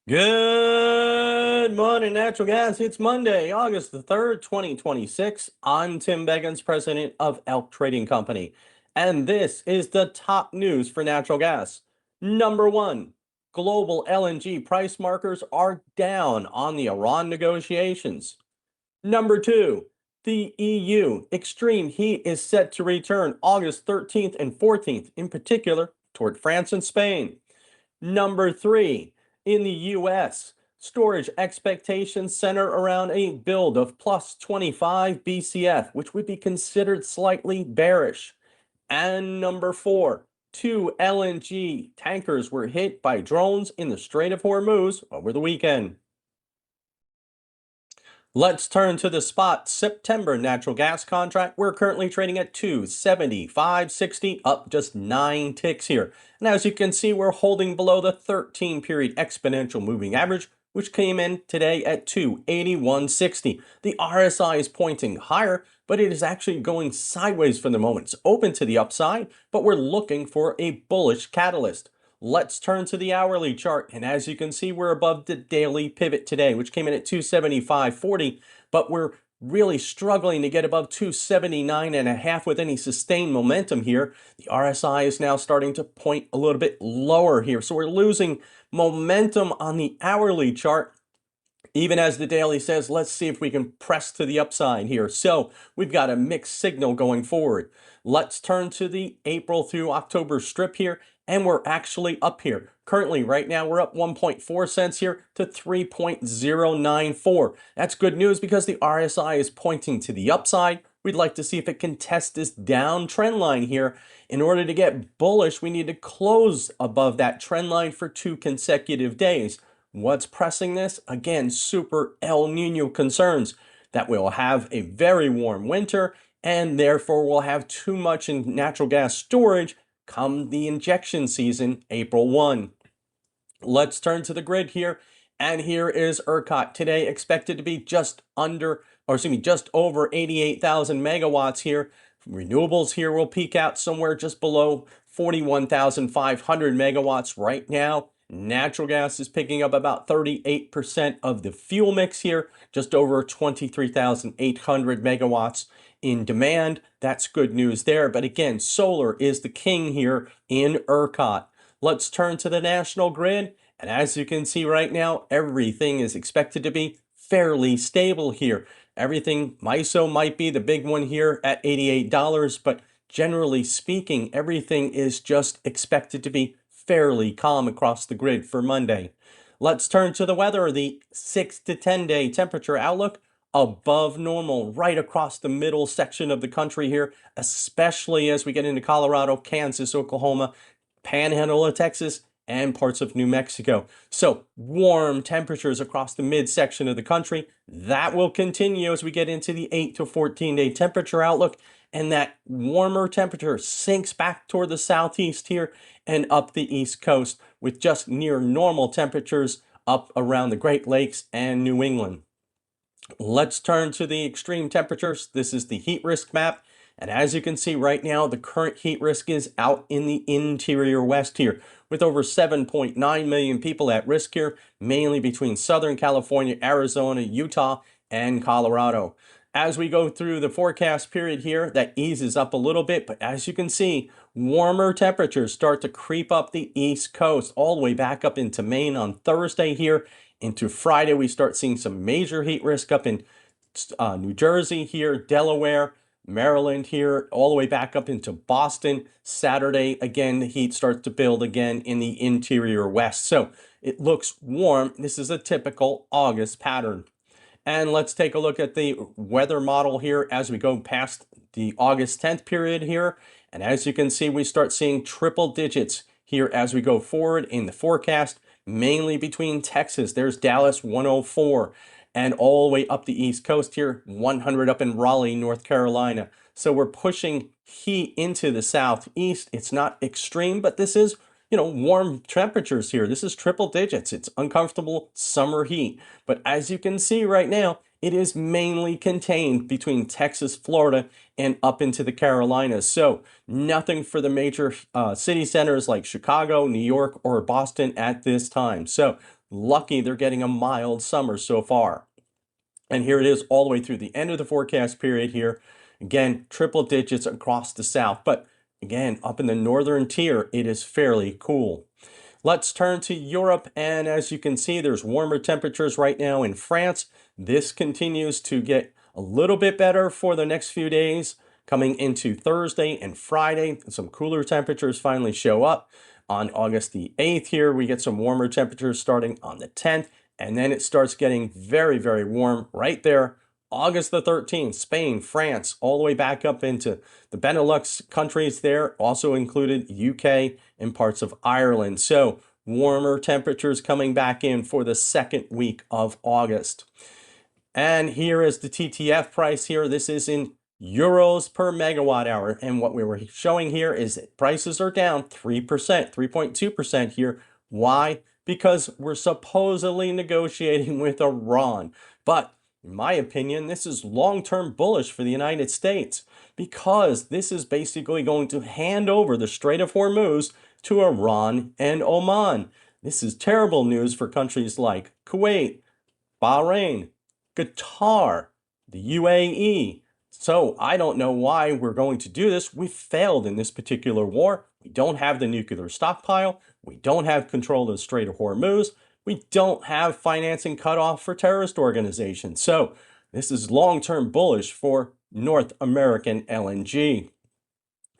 Good morning, natural gas. It's Monday, August the 3rd, 2026. I'm Tim Beggins, president of Elk Trading Company, and this is the top news for natural gas. Number one, global LNG price markers are down on the Iran negotiations. Number two, the EU extreme heat is set to return August 13th and 14th, in particular toward France and Spain. Number three, in the US, storage expectations center around a build of plus 25 BCF, which would be considered slightly bearish. And number four, two LNG tankers were hit by drones in the Strait of Hormuz over the weekend. Let's turn to the spot September natural gas contract. We're currently trading at 275.60, up just 9 ticks here. And as you can see, we're holding below the 13-period exponential moving average, which came in today at 281.60. The RSI is pointing higher, but it is actually going sideways for the moment. It's open to the upside, but we're looking for a bullish catalyst. Let's turn to the hourly chart, and as you can see, we're above the daily pivot today, which came in at 275.40, but we're really struggling to get above 279.5 with any sustained momentum here. The RSI is now starting to point a little bit lower here, so we're losing momentum on the hourly chart. Even as the daily says, let's see if we can press to the upside here. So we've got a mixed signal going forward. Let's turn to the April through October strip here, and we're actually up here. Currently, right now, we're up 1.4 cents here to 3.094. That's good news because the RSI is pointing to the upside. We'd like to see if it can test this down trend line here. In order to get bullish, we need to close above that trend line for 2 consecutive days. What's pressing this? Again, super El Nino concerns that we'll have a very warm winter and therefore we'll have too much in natural gas storage come the injection season, April 1. Let's turn to the grid here. And here is ERCOT today, expected to be just over 88,000 megawatts here. Renewables here will peak out somewhere just below 41,500 megawatts right now. Natural gas is picking up about 38% of the fuel mix here, just over 23,800 megawatts in demand. That's good news there. But again, solar is the king here in ERCOT. Let's turn to the national grid. And as you can see right now, everything is expected to be fairly stable here. Everything, MISO might be the big one here at $88, but generally speaking, everything is just expected to be fairly calm across the grid for Monday. Let's turn to the weather. The 6 to 10 day temperature outlook above normal right across the middle section of the country here, especially as we get into Colorado, Kansas, Oklahoma, Panhandle of Texas, and parts of New Mexico. So warm temperatures across the midsection of the country. That will continue as we get into the 8 to 14 day temperature outlook. And that warmer temperature sinks back toward the southeast here and up the east coast with just near normal temperatures up around the Great Lakes and New England. Let's turn to the extreme temperatures. This is the heat risk map. And as you can see right now, the current heat risk is out in the interior west here, with over 7.9 million people at risk here, mainly between Southern California, Arizona, Utah, and Colorado. As we go through the forecast period here, that eases up a little bit, but as you can see, warmer temperatures start to creep up the east coast, all the way back up into Maine on Thursday here. Into Friday, we start seeing some major heat risk up in New Jersey here, Delaware, Maryland here, all the way back up into Boston. Saturday, again, the heat starts to build again in the interior west. So it looks warm. This is a typical August pattern. And let's take a look at the weather model here as we go past the August 10th period here. And as you can see, we start seeing triple digits here as we go forward in the forecast, mainly between Texas. There's Dallas 104. And all the way up the east coast here, 100 up in Raleigh, North Carolina. So we're pushing heat into the southeast. It's not extreme, but this is warm temperatures here. This is triple digits. It's uncomfortable summer heat. But as you can see right now, it is mainly contained between Texas, Florida, and up into the Carolinas. So nothing for the major city centers like Chicago, New York, or Boston at this time. So lucky they're getting a mild summer so far. And here it is all the way through the end of the forecast period here. Again, triple digits across the south. But again, up in the northern tier, it is fairly cool. Let's turn to Europe. And as you can see, there's warmer temperatures right now in France. This continues to get a little bit better for the next few days. Coming into Thursday and Friday, some cooler temperatures finally show up. On August the 8th here, we get some warmer temperatures starting on the 10th. And then it starts getting very, very warm right there. August the 13th, Spain, France, all the way back up into the Benelux countries there, also included UK and parts of Ireland. So warmer temperatures coming back in for the second week of August. And here is the TTF price here. This is in euros per megawatt hour. And what we were showing here is that prices are down 3%, 3.2% here. Why? Because we're supposedly negotiating with Iran. But in my opinion, this is long-term bullish for the United States because this is basically going to hand over the Strait of Hormuz to Iran and Oman. This is terrible news for countries like Kuwait, Bahrain, Qatar, the UAE. So I don't know why we're going to do this. We failed in this particular war. We don't have the nuclear stockpile. We don't have control of the Strait of Hormuz. We don't have financing cut off for terrorist organizations. So this is long-term bullish for North American LNG.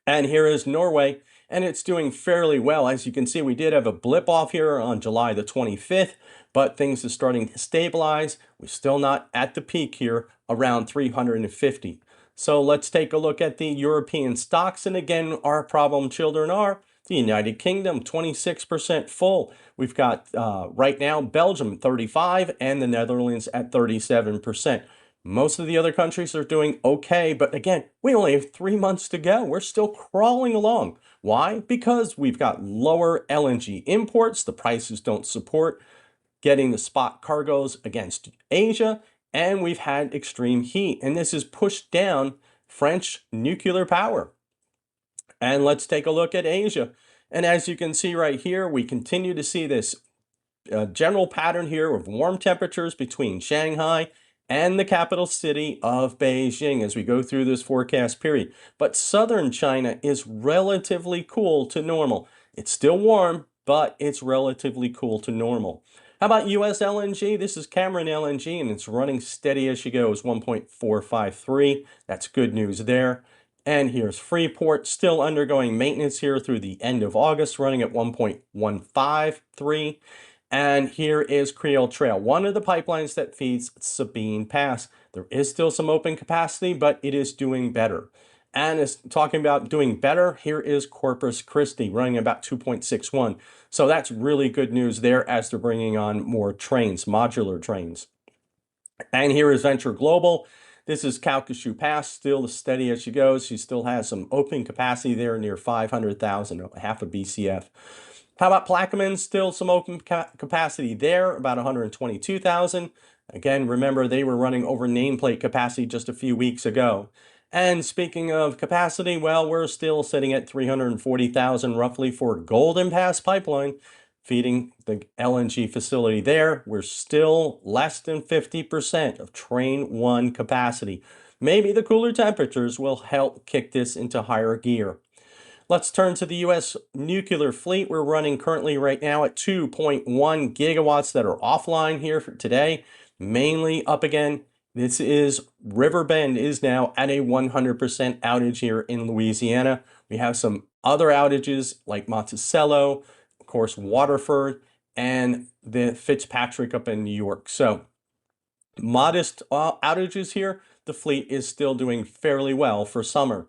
And here is Norway, and it's doing fairly well. As you can see, we did have a blip off here on July the 25th, but things are starting to stabilize. We're still not at the peak here, around 350. So let's take a look at the European stocks. And again, our problem children are the United Kingdom, 26% full. We've got right now Belgium 35 and the Netherlands at 37%. Most of the other countries are doing okay, but again, we only have 3 months to go. We're still crawling along. Why? Because we've got lower LNG imports. The prices don't support getting the spot cargoes against Asia, and we've had extreme heat, and this has pushed down French nuclear power. And let's take a look at Asia. And as you can see right here, we continue to see this general pattern here of warm temperatures between Shanghai and the capital city of Beijing as we go through this forecast period. But southern China is relatively cool to normal. It's still warm, but it's relatively cool to normal. How about US LNG? This is Cameron LNG, and it's running steady as she goes, 1.453. That's good news there. And here's Freeport, still undergoing maintenance here through the end of August, running at 1.153. And here is Creole Trail, one of the pipelines that feeds Sabine Pass. There is still some open capacity, but it is doing better. And is talking about doing better, here is Corpus Christi, running about 2.61. So that's really good news there as they're bringing on more trains, modular trains. And here is Venture Global. This is Calcasieu Pass, still as steady as she goes. She still has some open capacity there near 500,000, half a BCF. How about Plaquemines? Still some open capacity there, about 122,000. Again, remember they were running over nameplate capacity just a few weeks ago. And speaking of capacity, well, we're still sitting at 340,000 roughly for Golden Pass Pipeline, feeding the LNG facility there. We're still less than 50% of Train 1 capacity. Maybe the cooler temperatures will help kick this into higher gear. Let's turn to the U.S. nuclear fleet. We're running currently right now at 2.1 gigawatts that are offline here for today, mainly up again. This is Riverbend is now at a 100% outage here in Louisiana. We have some other outages like Monticello, of course, Waterford, and the Fitzpatrick up in New York. So modest outages here. The fleet is still doing fairly well for summer.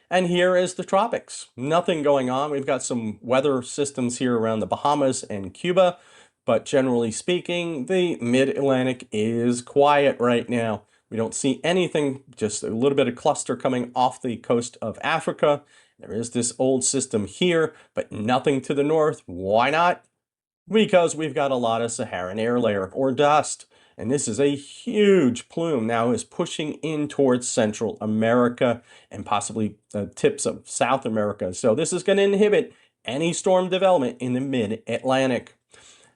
And here is the tropics. Nothing going on. We've got some weather systems here around the Bahamas and Cuba, but generally speaking, the mid-Atlantic is quiet right now. We don't see anything, just a little bit of cluster coming off the coast of Africa There is this old system here, but nothing to the north. Why not? Because we've got a lot of Saharan air layer or dust. And this is a huge plume now is pushing in towards Central America and possibly the tips of South America. So this is going to inhibit any storm development in the mid-Atlantic.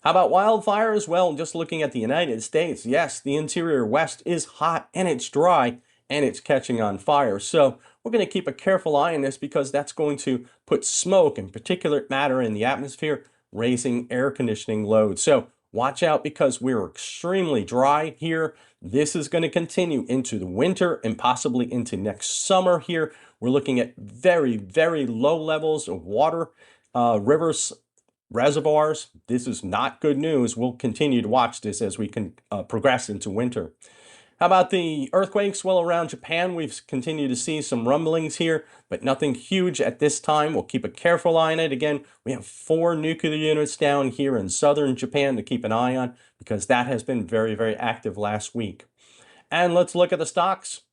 How about wildfires? Well, just looking at the United States, yes, the interior west is hot and it's dry and it's catching on fire. So we're going to keep a careful eye on this because that's going to put smoke and particulate matter in the atmosphere, raising air conditioning load. So watch out because we're extremely dry here. This is going to continue into the winter and possibly into next summer here. We're looking at very, very low levels of water, rivers, reservoirs. This is not good news. We'll continue to watch this as we can progress into winter. How about the earthquakes? Well, around Japan, we've continued to see some rumblings here, but nothing huge at this time. We'll keep a careful eye on it. Again, we have 4 nuclear units down here in southern Japan to keep an eye on because that has been very, very active last week. And let's look at the stocks.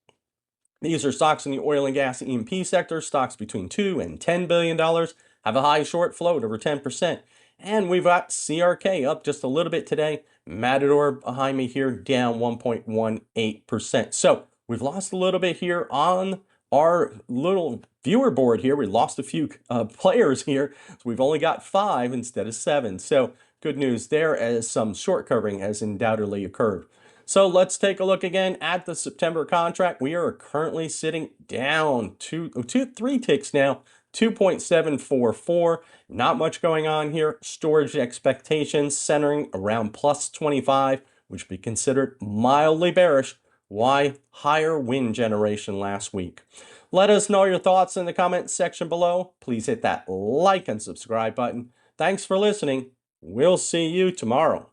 These are stocks in the oil and gas E&P sector, stocks between $2 and $10 billion, have a high short float over 10%. And we've got CRK up just a little bit today. Matador behind me here down 1.18%. So we've lost a little bit here on our little viewer board here. We lost a few players here. So we've only got 5 instead of 7. So good news there as some short covering has undoubtedly occurred. So let's take a look again at the September contract. We are currently sitting down 3 ticks now, 2.744. Not much going on here. Storage expectations centering around plus 25, which would be considered mildly bearish. Why? Higher wind generation last week. Let us know your thoughts in the comments section below. Please hit that like and subscribe button. Thanks for listening. We'll see you tomorrow.